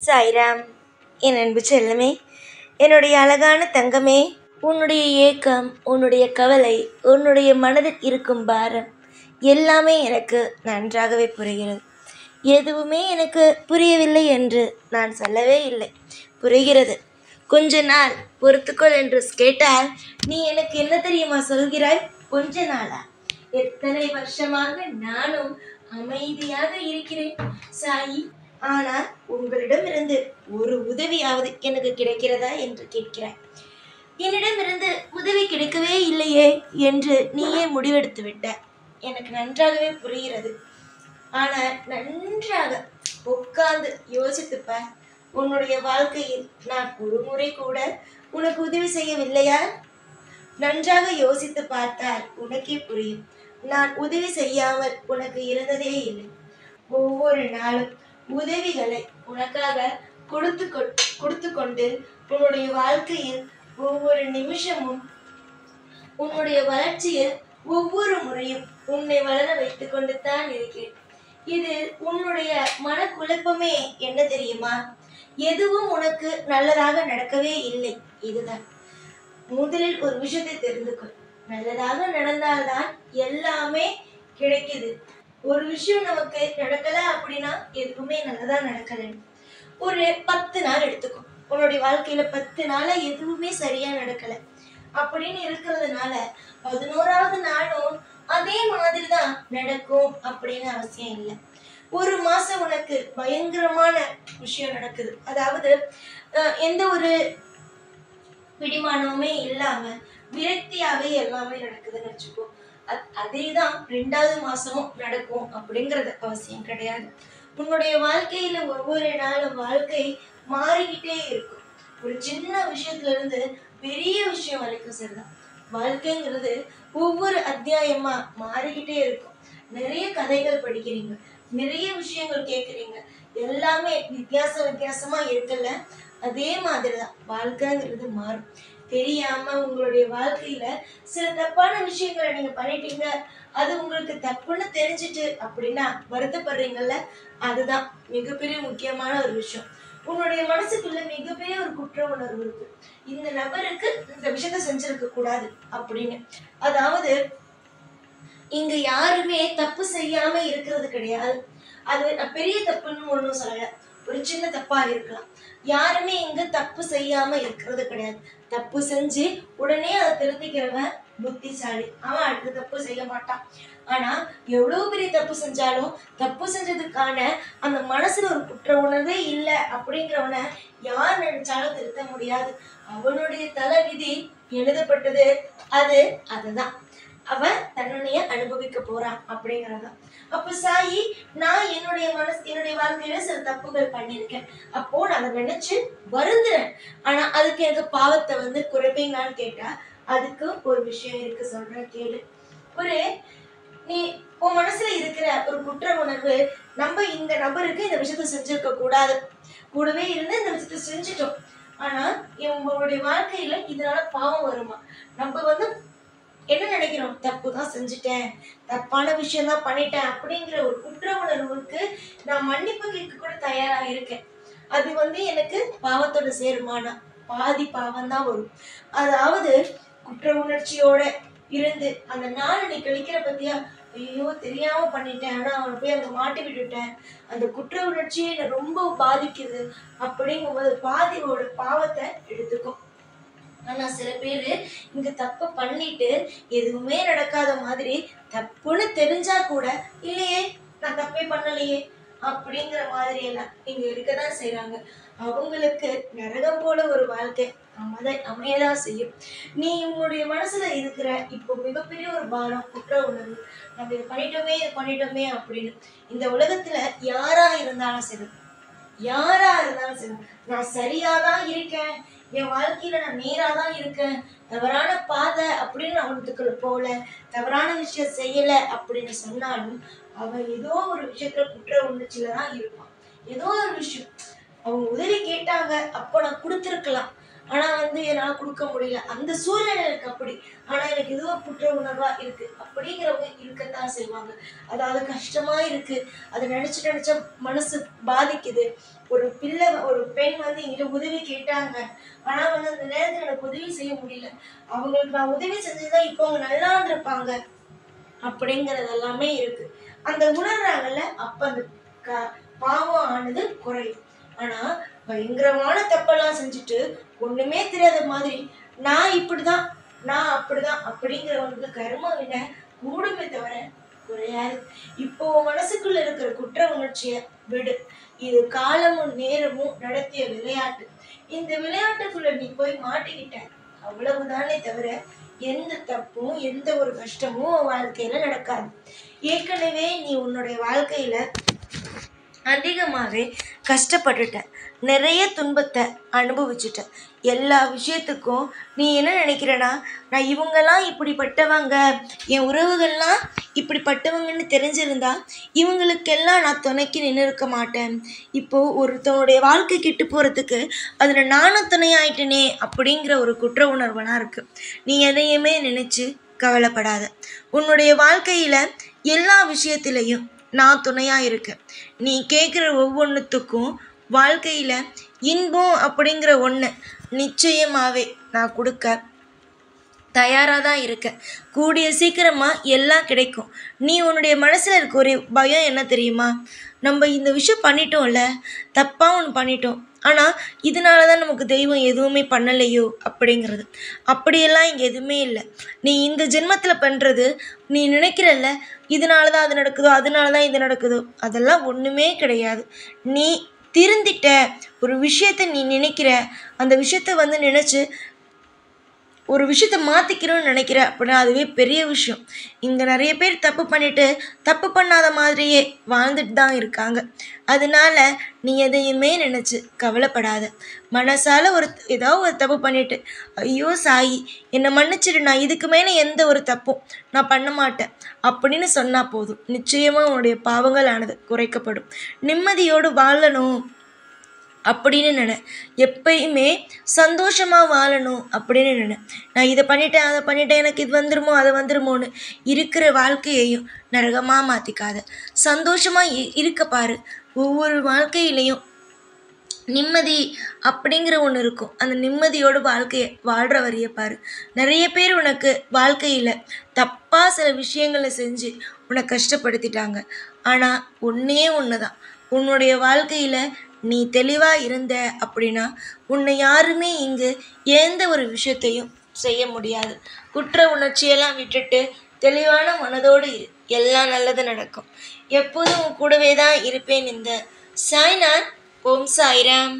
சாய்ராம், என் அன்பு செல்லமே, என்னுடைய அழகான தங்கமே, உன்னுடைய ஏக்கம், உன்னுடைய கவலை, உன்னுடைய மனதில் இருக்கும் பாரம் எல்லாமே எனக்கு நன்றாகவே புரிகிறது. எதுவுமே எனக்கு புரியவில்லை என்று நான் சொல்லவே இல்லை, புரிகிறது. கொஞ்ச நாள் பொறுத்துக்கொள் என்று கேட்டால் நீ எனக்கு என்ன தெரியுமா சொல்கிறாய்? கொஞ்ச நாளா? எத்தனை வருஷமாக நானும் அமைதியாக இருக்கிறேன் சாயி. ஆனால் உங்களிடமிருந்து ஒரு உதவியாவது எனக்கு கிடைக்கிறதா என்று கேட்கிறாய். என்னிடமிருந்து உதவி கிடைக்கவே இல்லையே என்று நீயே முடிவெடுத்து விட்ட. எனக்கு நன்றாகவே புரிகிறது. ஆனால் நன்றாக உட்கார்ந்து யோசித்துப்பார். உன்னுடைய வாழ்க்கையில் நான் ஒரு முறை கூட உனக்கு உதவி செய்யவில்லையா? நன்றாக யோசித்து பார்த்தால் உனக்கே புரியும். நான் உதவி செய்யாமல் உனக்கு இருந்ததே இல்லை. ஒவ்வொரு நாளும் உதவிகளை உனக்காக கொடுத்து கொண்டு உன்னுடைய வாழ்க்கையில் ஒவ்வொரு நிமிஷமும் உன்னுடைய வளர்ச்சியில் ஒவ்வொரு முறையும் உன்னை வளர வைத்துக் கொண்டு தான் இருக்கிறேன். இது உன்னுடைய மனக்குழப்பமே என்ன தெரியுமா? எதுவும் உனக்கு நல்லதாக நடக்கவே இல்லை. இதுதான் முதலில் ஒரு விஷயத்தை தெரிந்து கொள். நல்லதாக நடந்தால்தான் எல்லாமே கிடைக்குது. ஒரு விஷயம் நமக்கு நடக்கல அப்படின்னா எதுவுமே நல்லதா நடக்கல. ஒரு 10 நாள் எடுத்துக்கும். உன்னுடைய வாழ்க்கையில 10 நாளா எதுவுமே சரியா நடக்கல அப்படின்னு இருக்கிறதுனால 11வது நாளும் அதே மாதிரிதான் நடக்கும் அப்படின்னு அவசியம் இல்லை. ஒரு மாசம் உனக்கு பயங்கரமான விஷயம் நடக்குது, அதாவது எந்த ஒரு பிடிமானமுமே இல்லாம விரக்தியாவே எல்லாமே நடக்குதுன்னு வச்சுக்கோ. அதேதான் 2வது மாசமும் நடக்கும் அப்படிங்கறது அவசியம் கிடையாது. உன்னுடைய வாழ்க்கையில ஒவ்வொரு நாளும் வாழ்க்கை மாறிக்கிட்டே இருக்கும். ஒரு சின்ன விஷயத்துல இருந்து பெரிய விஷயம் வரைக்கும் சரிதான். வாழ்க்கைங்கிறது ஒவ்வொரு அத்தியாயமா மாறிக்கிட்டே இருக்கும். நிறைய கதைகள் படிக்கிறீங்க, நிறைய விஷயங்கள் கேட்குறீங்க, எல்லாமே வித்தியாசமா இருக்குல்ல. அதே மாதிரிதான் வாழ்க்கைங்கிறது மாறும். தெரியாம உங்களுடைய வாழ்க்கையில சில தப்பான விஷயங்களை நீங்க பண்ணிட்டீங்க, அது உங்களுக்கு தப்புன்னு தெரிஞ்சிட்டு அப்படின்னா வருத்தப்படுறீங்கல்ல, அதுதான் மிகப்பெரிய முக்கியமான ஒரு விஷயம். உன்னுடைய மனசுக்குள்ள மிகப்பெரிய ஒரு குற்ற உணர்வு இருக்கு. இந்த நபருக்கு இந்த விஷயத்த செஞ்சிருக்க கூடாது அப்படின்னு. அதாவது இங்க யாருமே தப்பு செய்யாம இருக்கிறது கிடையாது. அது பெரிய தப்புன்னு ஒண்ணும் சொல்லல, ஒரு சின்ன தப்பா இருக்கலாம். யாருமே இங்க தப்பு செய்யாம இருக்கிறது கிடையாது. தப்பு செஞ்சு உடனே அதை திருத்திக்கிறவன் புத்திசாலி, அவன் அடுத்த தப்பு செய்ய மாட்டான். ஆனா எவ்வளவு பெரிய தப்பு செஞ்சாலும் தப்பு செஞ்சதுக்கான அந்த மனசுல ஒரு குற்ற உணர்வே இல்லை அப்படிங்கிறவனை யார் நினைச்சாலும் திருத்த முடியாது. அவனுடைய தலை விதி எழுதப்பட்டது, அதுதான் அவன் தன்னுடைய அனுபவிக்க போறான் அப்படிங்கறதான். அப்ப சாயி, நான் என்னுடைய வாழ்க்கையில சில தப்புகள் பண்ணிருக்கேன். அப்போ நான் அதை நினைச்சு வருந்துறேன். ஆனா அதுக்கு எனக்கு பாவத்தை குறைப்பீங்களான்னு கேட்டா அதுக்கு ஒரு விஷயம் இருக்கு, சொல்றேன் கேளு. நீ உன் மனசுல இருக்கிற ஒரு குற்ற உணர்வு, நம்ம இந்த நபருக்கு இந்த விஷயத்த செஞ்சிருக்க கூடாது, கூடவே இருந்து இந்த விஷயத்த செஞ்சுட்டோம், ஆனா உங்களுடைய வாழ்க்கையில இதனால பாவம் வருமா? நம்ம என்ன நினைக்கிறோம்? தப்பு தான் செஞ்சுட்டேன், தப்பான விஷயம் தான் பண்ணிட்டேன் அப்படிங்கிற ஒரு குற்ற உணர்வுக்கு நான் மன்னிப்பு கேட்க கூட தயாரா இருக்கேன். அது எனக்கு பாவத்தோட சேருமானா? பாதி பாவம் தான் வரும். அதாவது குற்ற உணர்ச்சியோட இருந்து அந்த நாள் நீ கழிக்கிற பத்தியா, ஐயோ தெரியாம பண்ணிட்டேன், ஆனா அவனை போய் அங்க மாட்டி விட்டுட்டேன், அந்த குற்ற உணர்ச்சியை என்னை ரொம்ப பாதிக்குது அப்படிங்கும்போது பாதியோட பாவத்தை எடுத்துக்கும். ஆனா சில பேரு இங்க தப்பு பண்ணிட்டு எதுவுமே நடக்காத மாதிரி தப்புன்னு தெரிஞ்சா கூட இல்லையே நான் தப்பே பண்ணலையே அப்படிங்கிற மாதிரி எல்லாம் இங்க இருக்கதான் செய்யறாங்க. அவங்களுக்கு நரகம் போல ஒரு வாழ்க்கை அமையதான் செய்யும். நீ உன்னுடைய மனசுல இருக்கிற இப்போ மிகப்பெரிய ஒரு பாரம், குற்ற உணர்வு, நம்ம இதை பண்ணிட்டோமே அப்படின்னு. இந்த உலகத்துல யாரா இருந்தாலும் சரி, நான் சரியாதான் இருக்கேன், என் வாழ்க்கையில நான் நேராதான் இருக்கேன், தவறான பாதை அப்படின்னு அவனுக்கு போல, தவறான விஷயம் செய்யல அப்படின்னு சொன்னாலும் அவன் ஏதோ ஒரு விஷயத்துல குற்ற உணர்ச்சியில தான் இருப்பான். ஏதோ ஒரு விஷயம் அவங்க உதவி கேட்டாங்க, அப்போ நான் கொடுத்துருக்கலாம், ஆனால் வந்து என்னால் கொடுக்க முடியல, அந்த சூழ்நிலை எனக்கு அப்படி, ஆனால் எனக்கு இதுவும் குற்ற உணர்வாக இருக்குது அப்படிங்கிறவங்க இருக்கத்தான் செய்வாங்க. அதாவது கஷ்டமாக இருக்குது, அதை நினச்ச மனசு பாதிக்குது. ஒரு பிள்ளை, ஒரு பெண் வந்து என்கிட்ட உதவி கேட்டாங்க, ஆனால் வந்து அந்த நேரத்தில் எனக்கு உதவி செய்ய முடியல, அவங்களுக்கு நான் உதவி செஞ்சதுதான் இப்போ அவங்க நல்லா இருந்திருப்பாங்க அப்படிங்கிறது எல்லாமே இருக்கு. அந்த உணர்றாங்கல்ல, அப்ப அந்த பாவம் ஆனது குறையும். ஆனா பயங்கரமான தப்பெல்லாம் செஞ்சுட்டு ஒண்ணுமே தெரியாத மாதிரி நான் இப்படிதான், நான் அப்படிதான் அப்படிங்கிறவங்களுக்கு கர்ம வினை கூடுமே தவிர குறையாது. இப்போ மனசுக்குள்ள இருக்கிற குற்ற உணர்ச்சிய விடு. இது காலமும் நேரமும் நடத்திய விளையாட்டு. இந்த விளையாட்டுக்குள்ள நீ போய் மாட்டிக்கிட்ட, அவ்வளவுதானே தவிர எந்த தப்பும் எந்த ஒரு கஷ்டமும் வாழ்க்கையில நடக்காது. ஏற்கனவே நீ உன்னுடைய வாழ்க்கையில அதிகமாகவே கஷ்டப்பட்டுட்ட, நிறைய துன்பத்தை அனுபவிச்சுட்ட. எல்லா விஷயத்துக்கும் நீ என்ன நினைக்கிறனா, நான் இவங்கெல்லாம் இப்படிப்பட்டவங்க, என் உறவுகள்லாம் இப்படிப்பட்டவங்கன்னு தெரிஞ்சிருந்தா இவங்களுக்கெல்லாம் நான் துணைக்கு நின்று இருக்க மாட்டேன், இப்போது ஒருத்தவனுடைய வாழ்க்கை கெட்டு போகிறதுக்கு அதில் நானும் துணையாயிட்டேனே அப்படிங்கிற ஒரு குற்ற உணர்வெல்லாம் இருக்குது. நீ எதையுமே நினச்சி கவலைப்படாத. உன்னுடைய வாழ்க்கையில் எல்லா விஷயத்திலையும் நான் துணையாக இருக்கேன். நீ கேட்குற ஒவ்வொன்றுத்துக்கும் வாழ்க்கையில் இன்பம் அப்படிங்கிற ஒன்று நிச்சயமாகவே நான் கொடுக்க தயாராக தான் இருக்கேன். கூடிய சீக்கிரமாக எல்லாம் கிடைக்கும். நீ உன்னுடைய மனசில் இருக்க ஒரு பயம் என்ன தெரியுமா, நம்ம இந்த விஷயம் பண்ணிட்டோம்ல, தப்பாக ஒன்று பண்ணிட்டோம், ஆனால் இதனால தான் நமக்கு தெய்வம் எதுவுமே பண்ணலையோ அப்படிங்கிறது. அப்படியெல்லாம் இங்கே எதுவுமே இல்லை. நீ இந்த ஜென்மத்தில் பண்ணுறது, நீ நினைக்கிறல்ல இதனால தான் அது நடக்குதோ அதனால தான் இது நடக்குதோ, அதெல்லாம் ஒன்றுமே கிடையாது. நீ திருந்திட்ட ஒரு விஷயத்தை நீ நினைக்கிற, அந்த விஷயத்த வந்து நினச்சி ஒரு விஷயத்த மாற்றிக்கிறோன்னு நினைக்கிற அப்படின்னா அதுவே பெரிய விஷயம். இங்கே நிறைய பேர் தப்பு பண்ணிவிட்டு தப்பு பண்ணாத மாதிரியே வாழ்ந்துட்டு தான் இருக்காங்க. அதனால நீ எதையுமே நினச்சி கவலைப்படாத. மனசால் ஏதாவது ஒரு தப்பு பண்ணிவிட்டு ஐயோ சாயி என்னை மன்னிச்சிடு, நான் இதுக்கு மேலே எந்த ஒரு தப்பும் நான் பண்ண மாட்டேன் அப்படின்னு சொன்னால் போதும். நிச்சயமாக உன்னுடைய பாவங்கள் ஆனது குறைக்கப்படும். நிம்மதியோடு வாழணும் அப்படின்னு நினை. எப்பயுமே சந்தோஷமாக வாழணும் அப்படின்னு நினை. நான் இதை பண்ணிட்டேன் அதை பண்ணிட்டேன் எனக்கு இது வந்துருமோ அதை வந்துருமோன்னு இருக்கிற வாழ்க்கையையும் நரகமாக மாற்றிக்காத. சந்தோஷமாக இருக்க பாரு. ஒவ்வொரு வாழ்க்கையிலையும் நிம்மதி அப்படிங்கிற ஒன்று இருக்கும். அந்த நிம்மதியோடு வாழ்க்கையை வாழ்கிற வரைய பாரு. நிறைய பேர் உனக்கு வாழ்க்கையில் தப்பாக சில விஷயங்களை செஞ்சு உன்னை கஷ்டப்படுத்திட்டாங்க. ஆனால் ஒன்றே ஒன்று தான், உன்னுடைய வாழ்க்கையில் நீ தெளிவாக இருந்த அப்படின்னா உன்னை யாருமே இங்கு எந்த ஒரு விஷயத்தையும் செய்ய முடியாது. குற்ற உணர்ச்சியெல்லாம் விட்டுட்டு தெளிவான மனதோடு இரு, எல்லாம் நல்லது நடக்கும். எப்போதும் கூடவே தான் இருப்பேன். இந்த சாய்நாத். ஓம் சாய்ராம்.